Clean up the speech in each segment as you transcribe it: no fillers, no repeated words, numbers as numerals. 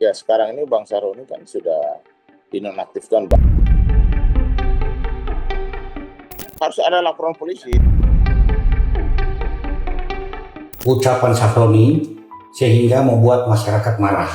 Ya sekarang ini Bang Sahroni kan sudah dinonaktifkan, Bang. Harus ada laporan polisi. Ucapan Sahroni sehingga membuat masyarakat marah.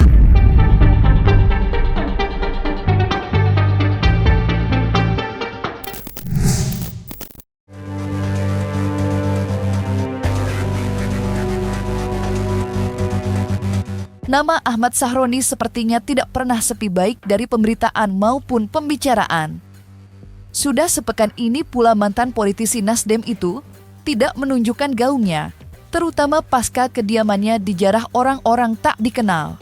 Nama Ahmad Sahroni sepertinya tidak pernah sepi baik dari pemberitaan maupun pembicaraan. Sudah sepekan ini pula mantan politisi Nasdem itu tidak menunjukkan gaungnya, terutama pasca kediamannya dijarah orang-orang tak dikenal.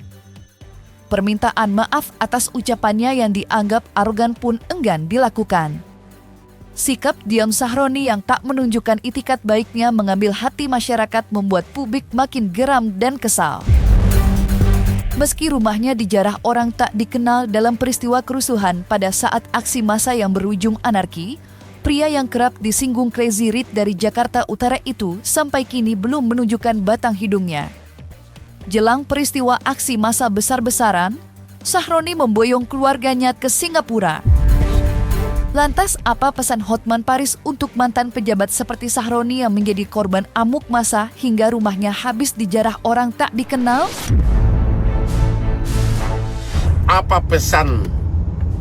Permintaan maaf atas ucapannya yang dianggap arogan pun enggan dilakukan. Sikap diam Sahroni yang tak menunjukkan itikat baiknya mengambil hati masyarakat membuat publik makin geram dan kesal. Meski rumahnya dijarah orang tak dikenal dalam peristiwa kerusuhan pada saat aksi massa yang berujung anarki, pria yang kerap disinggung Crazy Rich dari Jakarta Utara itu sampai kini belum menunjukkan batang hidungnya. Jelang peristiwa aksi massa besar-besaran, Sahroni memboyong keluarganya ke Singapura. Lantas apa pesan Hotman Paris untuk mantan pejabat seperti Sahroni yang menjadi korban amuk massa hingga rumahnya habis dijarah orang tak dikenal? Apa pesan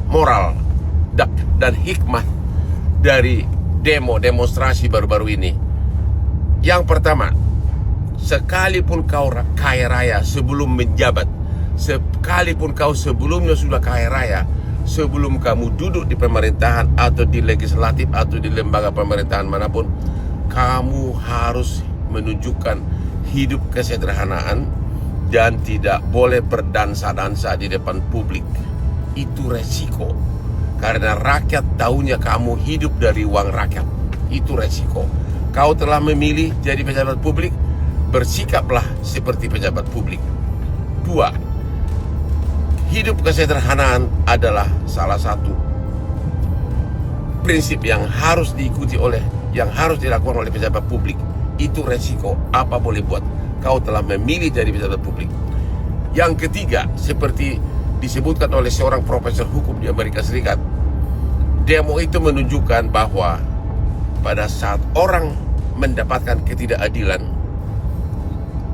moral dan hikmah dari demonstrasi baru-baru ini? Yang pertama, sekalipun kau kaya raya sebelum menjabat, sekalipun kau sebelumnya sudah kaya raya, sebelum kamu duduk di pemerintahan atau di legislatif atau di lembaga pemerintahan manapun, kamu harus menunjukkan hidup kesederhanaan dan tidak boleh berdansa-dansa di depan publik. Itu resiko. Karena rakyat tahunya kamu hidup dari uang rakyat. Itu resiko. Kau telah memilih jadi pejabat publik, bersikaplah seperti pejabat publik. 2. Hidup kesederhanaan adalah salah satu prinsip yang harus diikuti yang harus dilakukan oleh pejabat publik. Itu resiko. Apa boleh buat? Kau telah memilih jadi pejabat publik. Yang ketiga, seperti disebutkan oleh seorang profesor hukum di Amerika Serikat, demo itu menunjukkan bahwa pada saat orang mendapatkan ketidakadilan,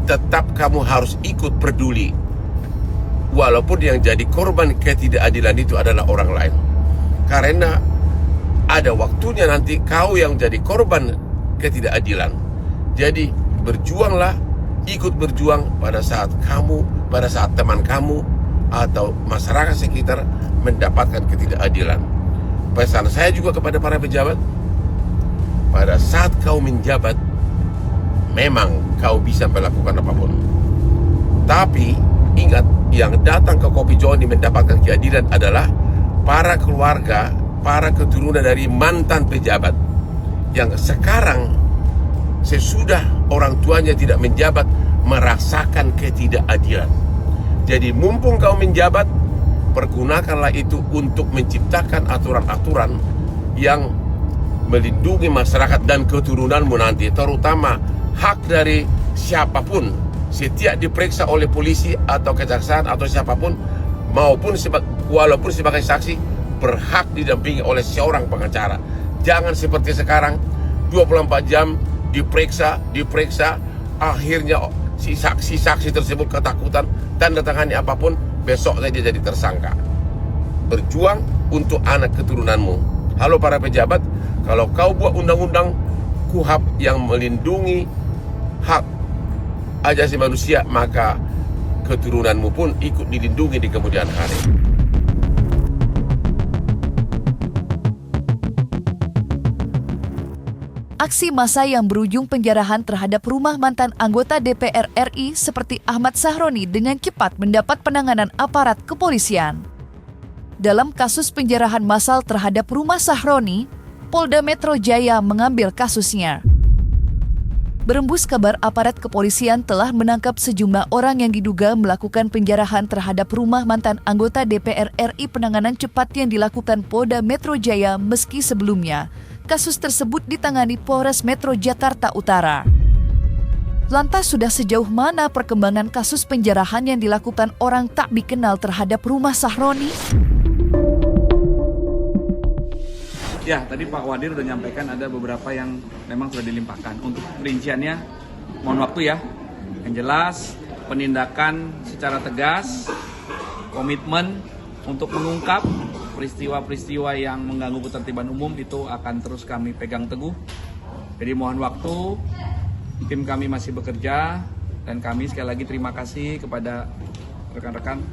tetap kamu harus ikut peduli, walaupun yang jadi korban ketidakadilan itu adalah orang lain. Karena ada waktunya nanti kau yang jadi korban ketidakadilan. Jadi berjuanglah, ikut berjuang pada saat teman kamu atau masyarakat sekitar mendapatkan ketidakadilan. Pesan saya juga kepada para pejabat, pada saat kau menjabat, memang kau bisa melakukan apapun. Tapi ingat, yang datang ke Kopi Johnny mendapatkan keadilan adalah para keluarga, para keturunan dari mantan pejabat yang sekarang sesudah orang tuanya tidak menjabat merasakan ketidakadilan. Jadi mumpung kau menjabat, pergunakanlah itu untuk menciptakan aturan-aturan yang melindungi masyarakat dan keturunanmu nanti, terutama hak dari siapapun, setiap diperiksa oleh polisi atau kejaksaan atau siapapun, walaupun sebagai saksi, berhak didampingi oleh seorang pengacara. Jangan seperti sekarang 24 jam diperiksa, akhirnya si saksi tersebut ketakutan, tanda tangani apapun, besok saja jadi tersangka. Berjuang untuk anak keturunanmu. Halo para pejabat, kalau kau buat undang-undang KUHP yang melindungi hak asasi manusia, maka keturunanmu pun ikut dilindungi di kemudian hari. Aksi massa yang berujung penjarahan terhadap rumah mantan anggota DPR RI seperti Ahmad Sahroni dengan cepat mendapat penanganan aparat kepolisian. Dalam kasus penjarahan massal terhadap rumah Sahroni, Polda Metro Jaya mengambil kasusnya. Berembus kabar aparat kepolisian telah menangkap sejumlah orang yang diduga melakukan penjarahan terhadap rumah mantan anggota DPR RI. Penanganan cepat yang dilakukan Polda Metro Jaya meski sebelumnya kasus tersebut ditangani Polres Metro Jakarta Utara. Lantas sudah sejauh mana perkembangan kasus penjarahan yang dilakukan orang tak dikenal terhadap rumah Sahroni? Ya, tadi Pak Wadir sudah menyampaikan ada beberapa yang memang sudah dilimpahkan. Untuk perinciannya, mohon waktu ya. Yang jelas, penindakan secara tegas, komitmen untuk mengungkap peristiwa-peristiwa yang mengganggu ketertiban umum itu akan terus kami pegang teguh. Jadi mohon waktu, tim kami masih bekerja, dan kami sekali lagi terima kasih kepada rekan-rekan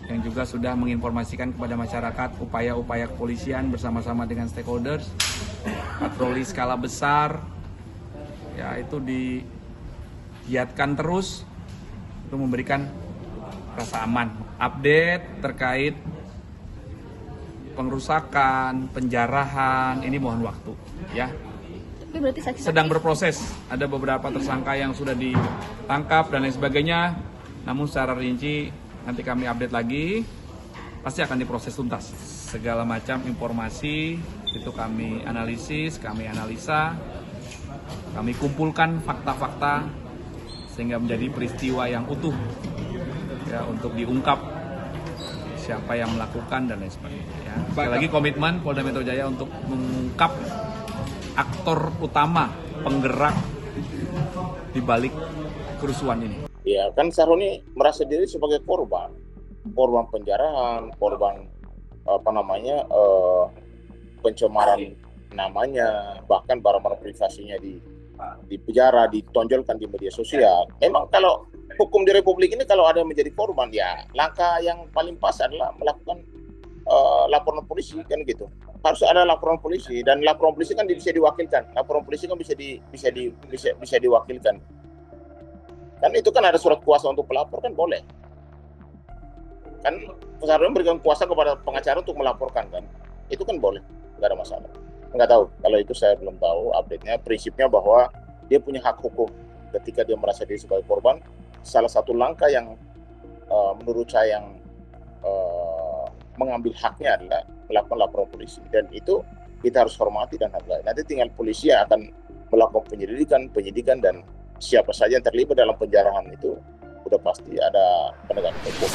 yang juga sudah menginformasikan kepada masyarakat upaya-upaya kepolisian bersama-sama dengan stakeholders, patroli skala besar, ya itu digiatkan terus untuk memberikan rasa aman. Update terkait pengrusakan, penjarahan, ini mohon waktu, ya. Tapi berarti saksi Sedang berproses, ada beberapa tersangka yang sudah ditangkap dan lain sebagainya, namun secara rinci nanti kami update lagi, pasti akan diproses tuntas. Segala macam informasi itu kami analisis, kami analisa, kami kumpulkan fakta-fakta sehingga menjadi peristiwa yang utuh ya, untuk diungkap siapa yang melakukan dan lain sebagainya. Ya. Sekali lagi komitmen Polda Metro Jaya untuk mengungkap aktor utama penggerak di balik kerusuhan ini. Ya kan Sahroni merasa diri sebagai korban penjarahan, korban pencemaran namanya, bahkan barang-barang privasinya di penjara, ditonjolkan di media sosial. Memang kalau hukum di Republik ini kalau ada yang menjadi korban, ya langkah yang paling pas adalah melakukan laporan polisi, kan gitu. Harus ada laporan polisi, dan laporan polisi kan bisa diwakilkan. Laporan polisi kan bisa diwakilkan. Kan itu kan ada surat kuasa untuk pelapor, kan boleh. Kan seharusnya memberikan kuasa kepada pengacara untuk melaporkan, kan. Itu kan boleh, nggak ada masalah. Nggak tahu, kalau itu saya belum tahu update-nya. Prinsipnya bahwa dia punya hak hukum ketika dia merasa diri sebagai korban. Salah satu langkah yang menurut saya yang mengambil haknya adalah melakukan laporan polisi. Dan itu kita harus hormati dan hargai. Nanti tinggal polisi yang akan melakukan penyidikan, dan siapa saja yang terlibat dalam penjarahan itu udah pasti ada penegakan hukum.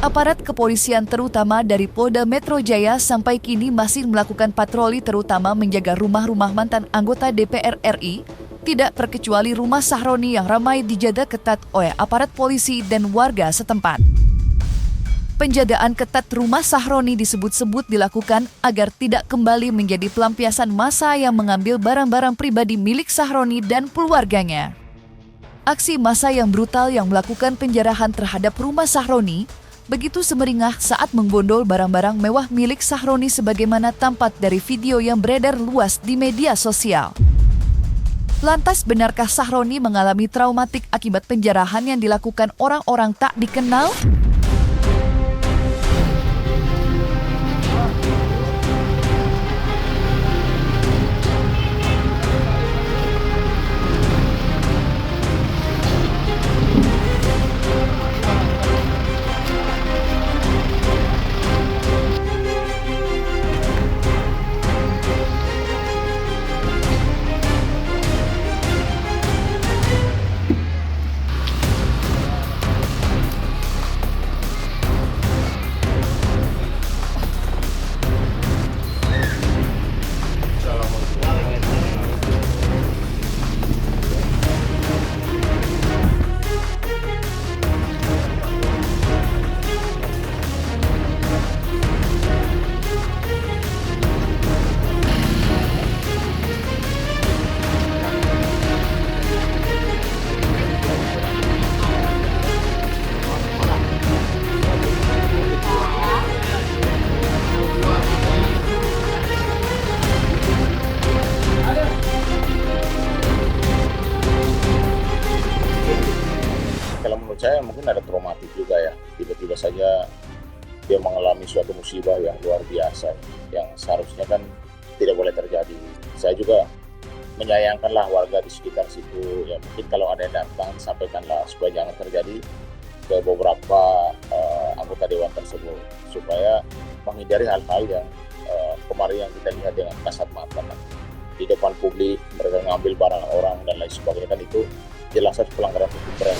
Aparat kepolisian terutama dari Polda Metro Jaya sampai kini masih melakukan patroli terutama menjaga rumah-rumah mantan anggota DPR RI, tidak terkecuali rumah Sahroni yang ramai dijaga ketat oleh aparat polisi dan warga setempat. Penjagaan ketat rumah Sahroni disebut-sebut dilakukan agar tidak kembali menjadi pelampiasan massa yang mengambil barang-barang pribadi milik Sahroni dan keluarganya. Aksi massa yang brutal yang melakukan penjarahan terhadap rumah Sahroni begitu semeringah saat mengbondol barang-barang mewah milik Sahroni sebagaimana tampak dari video yang beredar luas di media sosial. Lantas benarkah Sahroni mengalami traumatik akibat penjarahan yang dilakukan orang-orang tak dikenal? Saya mungkin ada traumatik juga ya, tiba-tiba saja dia mengalami suatu musibah yang luar biasa yang seharusnya kan tidak boleh terjadi. Saya juga menyayangkanlah warga di sekitar situ, ya mungkin kalau ada yang datang sampaikanlah supaya jangan terjadi ke beberapa anggota dewan tersebut, supaya menghindari hal-hal yang kemarin yang kita lihat dengan kasat mata. di depan publik, mereka ngambil barang orang dan lain sebagainya, kan itu jelas pelanggaran hukum berat.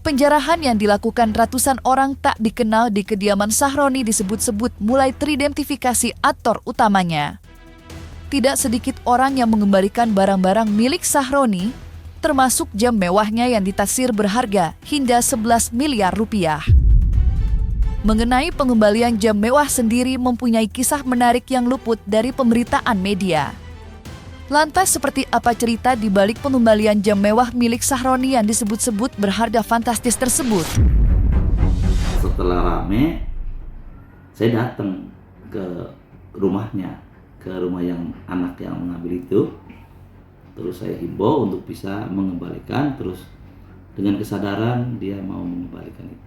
Penjarahan yang dilakukan ratusan orang tak dikenal di kediaman Sahroni disebut-sebut mulai teridentifikasi aktor utamanya. Tidak sedikit orang yang mengembalikan barang-barang milik Sahroni, termasuk jam mewahnya yang ditaksir berharga hingga 11 miliar rupiah. Mengenai pengembalian jam mewah sendiri mempunyai kisah menarik yang luput dari pemberitaan media. Lantas seperti apa cerita di balik pengembalian jam mewah milik Sahroni yang disebut-sebut berharga fantastis tersebut? Setelah rame, saya datang ke rumahnya, ke rumah yang anak yang mengambil itu. Terus saya himbau untuk bisa mengembalikan, terus dengan kesadaran dia mau mengembalikan itu.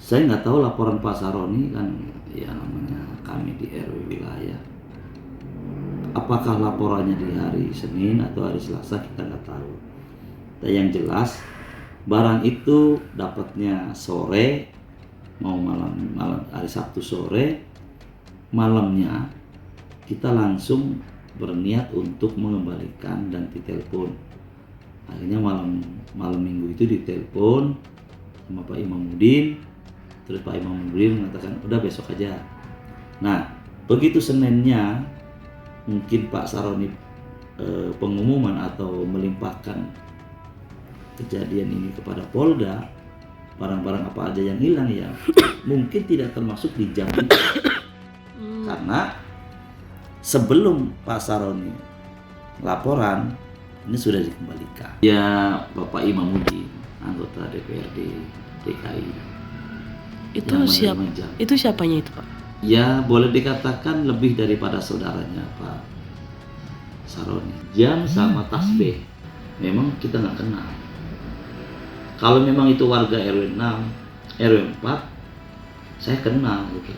Saya nggak tahu laporan Pak Sahroni, kan ya namanya kami di RW wilayah. Apakah laporannya di hari Senin atau hari Selasa kita nggak tahu. Dan yang jelas barang itu dapatnya sore, mau malam hari Sabtu sore, malamnya kita langsung berniat untuk mengembalikan dan ditelepon. Akhirnya malam minggu itu ditelepon sama Pak Imamuddin. Terus Pak Imamuddin mengatakan udah besok aja. Nah begitu Seninnya mungkin Pak Sahroni pengumuman atau melimpahkan kejadian ini kepada Polda, barang-barang apa aja yang hilang ya mungkin tidak termasuk di jam itu. Karena sebelum Pak Sahroni laporan ini sudah dikembalikan. Ya Bapak Imamuddin, anggota DPRD DKI. Itu siapanya itu Pak? Ya boleh dikatakan lebih daripada saudaranya Pak Sahroni. Jam sama tasbih memang kita nggak kenal. Kalau memang itu warga RW 6, RW 4, saya kenal gitu.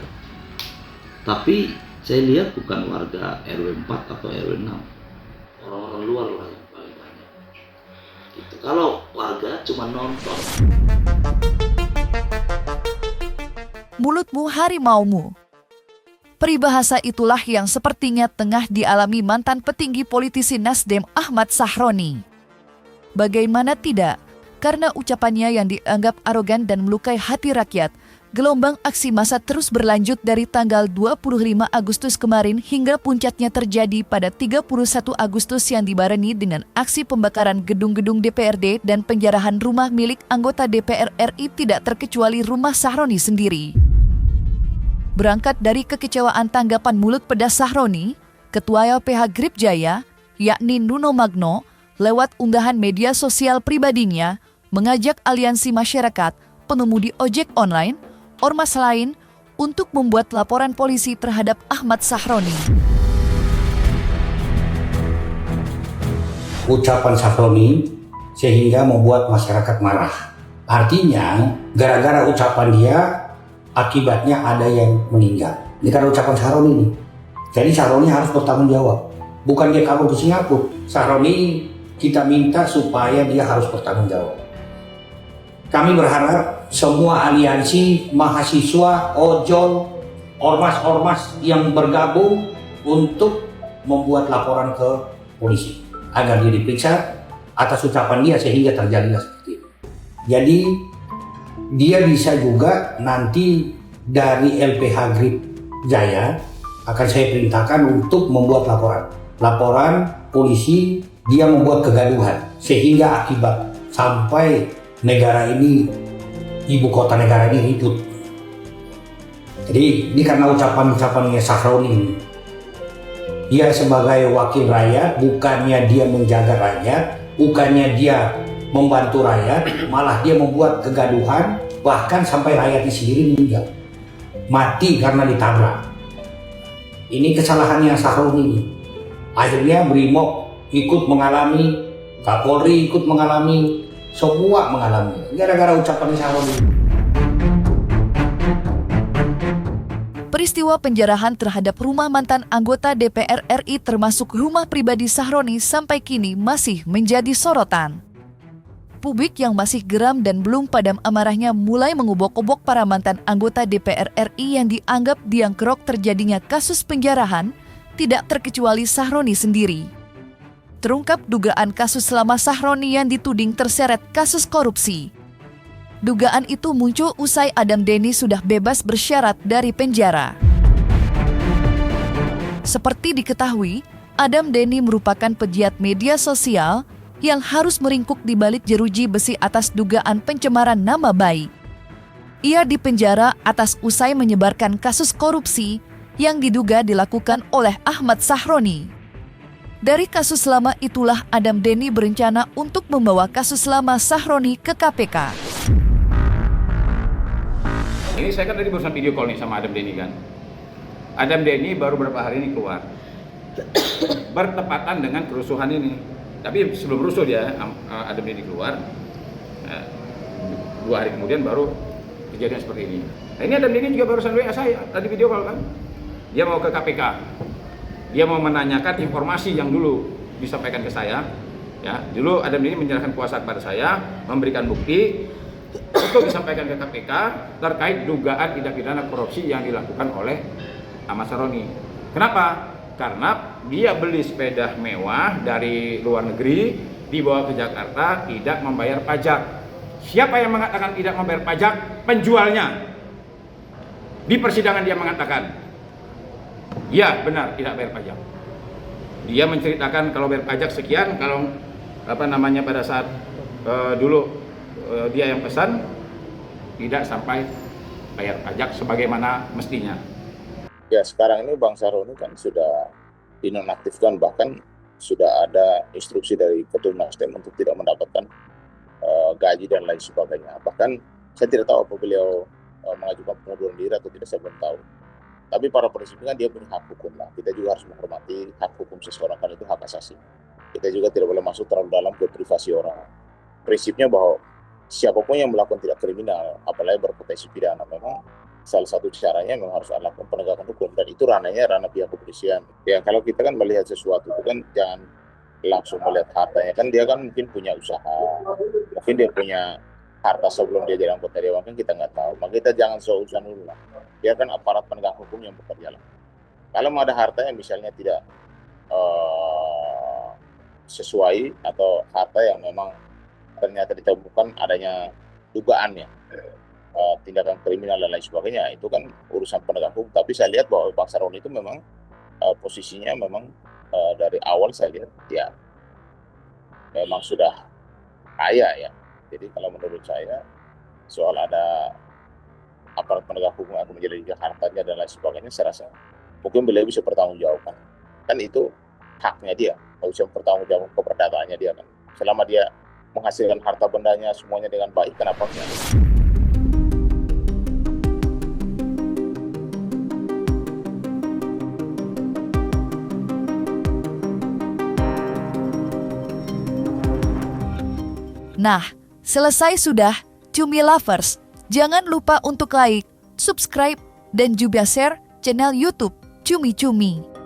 Tapi saya lihat bukan warga RW 4 atau RW 6, orang-orang luar lah yang paling banyak. Gitu. Kalau warga cuma nonton. Mulutmu harimaumu. Peribahasa itulah yang sepertinya tengah dialami mantan petinggi politisi Nasdem Ahmad Sahroni. Bagaimana tidak, karena ucapannya yang dianggap arogan dan melukai hati rakyat, gelombang aksi massa terus berlanjut dari tanggal 25 Agustus kemarin hingga puncaknya terjadi pada 31 Agustus yang dibarengi dengan aksi pembakaran gedung-gedung DPRD dan penjarahan rumah milik anggota DPR RI tidak terkecuali rumah Sahroni sendiri. Berangkat dari kekecewaan tanggapan mulut pedas Sahroni, Ketua LPH Grip Jaya, yakni Nuno Magno, lewat unggahan media sosial pribadinya, mengajak aliansi masyarakat, pengemudi ojek online, ormas lain, untuk membuat laporan polisi terhadap Ahmad Sahroni. Ucapan Sahroni sehingga membuat masyarakat marah. Artinya, gara-gara ucapan dia, akibatnya ada yang meninggal. Ini karena ucapan Sahroni ini. Jadi Sahroni harus bertanggung jawab. Bukan dia kabur ke Singapura. Sahroni kita minta supaya dia harus bertanggung jawab. Kami berharap semua aliansi, mahasiswa, ojol, ormas-ormas yang bergabung untuk membuat laporan ke polisi agar dia diperiksa atas ucapan dia sehingga terjadilah seperti itu. Jadi dia bisa juga nanti dari LPH Grip Jaya akan saya perintahkan untuk membuat laporan polisi dia membuat kegaduhan sehingga akibat sampai negara ini, ibu kota negara ini ribut. Jadi ini karena ucapannya Sahroni. Dia sebagai wakil rakyat, bukannya dia menjaga rakyat, bukannya dia membantu rakyat, malah dia membuat kegaduhan, bahkan sampai rakyatnya sendiri meninggal, mati karena ditabrak. Ini kesalahannya Sahroni. Akhirnya Brimob ikut mengalami, Kapolri ikut mengalami, semua mengalami gara-gara ucapan Sahroni. Peristiwa penjarahan terhadap rumah mantan anggota DPR RI termasuk rumah pribadi Sahroni sampai kini masih menjadi sorotan. Publik yang masih geram dan belum padam amarahnya mulai mengubok-ubok para mantan anggota DPR RI yang dianggap biang kerok terjadinya kasus penjarahan, tidak terkecuali Sahroni sendiri. Terungkap dugaan kasus lama Sahroni yang dituding terseret kasus korupsi. Dugaan itu muncul usai Adam Denny sudah bebas bersyarat dari penjara. Seperti diketahui, Adam Denny merupakan pegiat media sosial yang harus meringkuk di balik jeruji besi atas dugaan pencemaran nama baik. Ia dipenjara atas usai menyebarkan kasus korupsi yang diduga dilakukan oleh Ahmad Sahroni. Dari kasus lama itulah Adam Denny berencana untuk membawa kasus lama Sahroni ke KPK. Ini saya kan tadi barusan video call nih sama Adam Denny kan. Adam Denny baru beberapa hari ini keluar. Bertepatan dengan kerusuhan ini. Tapi sebelum rusuh dia, Adam Denny keluar. 2 hari kemudian baru kejadian seperti ini. Nah ini Adam Denny juga barusan WA saya, tadi video call kan. Dia mau ke KPK. Dia mau menanyakan informasi yang dulu disampaikan ke saya. Ya, dulu Adam Denny menyerahkan kuasa kepada saya, memberikan bukti untuk disampaikan ke KPK terkait dugaan tindak pidana korupsi yang dilakukan oleh Ahmad Sahroni. Kenapa? Karena dia beli sepeda mewah dari luar negeri, dibawa ke Jakarta, tidak membayar pajak. Siapa yang mengatakan tidak membayar pajak? Penjualnya. Di persidangan dia mengatakan, ya benar tidak bayar pajak. Dia menceritakan kalau bayar pajak sekian, kalau pada saat dulu dia yang pesan, tidak sampai bayar pajak sebagaimana mestinya. Ya sekarang ini Bang Sahroni kan sudah dinonaktifkan, bahkan sudah ada instruksi dari Ketua Nasdem untuk tidak mendapatkan gaji dan lain sebagainya. Bahkan saya tidak tahu apa beliau mengajukan pengunduran diri atau tidak, saya belum tahu. Tapi pada prinsipnya dia punya hak hukum lah. Kita juga harus menghormati hak hukum seseorang, kan itu hak asasi. Kita juga tidak boleh masuk terlalu dalam ke privasi orang. Prinsipnya bahwa siapapun yang melakukan tidak kriminal, apalagi berpotensi pidana, memang salah satu caranya memang harus lakukan penegakan hukum, dan itu ranah pihak kepolisian. Ya kalau kita kan melihat sesuatu itu kan jangan langsung melihat hartanya, kan dia kan mungkin punya usaha, mungkin dia punya harta sebelum dia jadi anggota dewan, kan kita nggak tahu. Maka kita jangan seujuan dulu lah, biarkan aparat penegak hukum yang bekerja lah. Kalau ada harta yang misalnya tidak sesuai atau harta yang memang ternyata ditemukan adanya dugaannya tindakan kriminal dan lain sebagainya, itu kan urusan penegak hukum. Tapi saya lihat bahwa Bang Sahroni itu memang posisinya memang dari awal saya lihat ya memang sudah kaya ya. Jadi kalau menurut saya soal ada aparat penegak hukum yang menjadi hartanya dan lain sebagainya, saya rasa mungkin beliau bisa bertanggungjawabkan. Kan itu haknya dia, kalau bisa bertanggungjawab keperdataannya dia kan. Selama dia menghasilkan harta bendanya semuanya dengan baik, kenapa enggak? Nah, selesai sudah, Cumi Lovers. Jangan lupa untuk like, subscribe, dan juga share channel YouTube Cumi Cumi.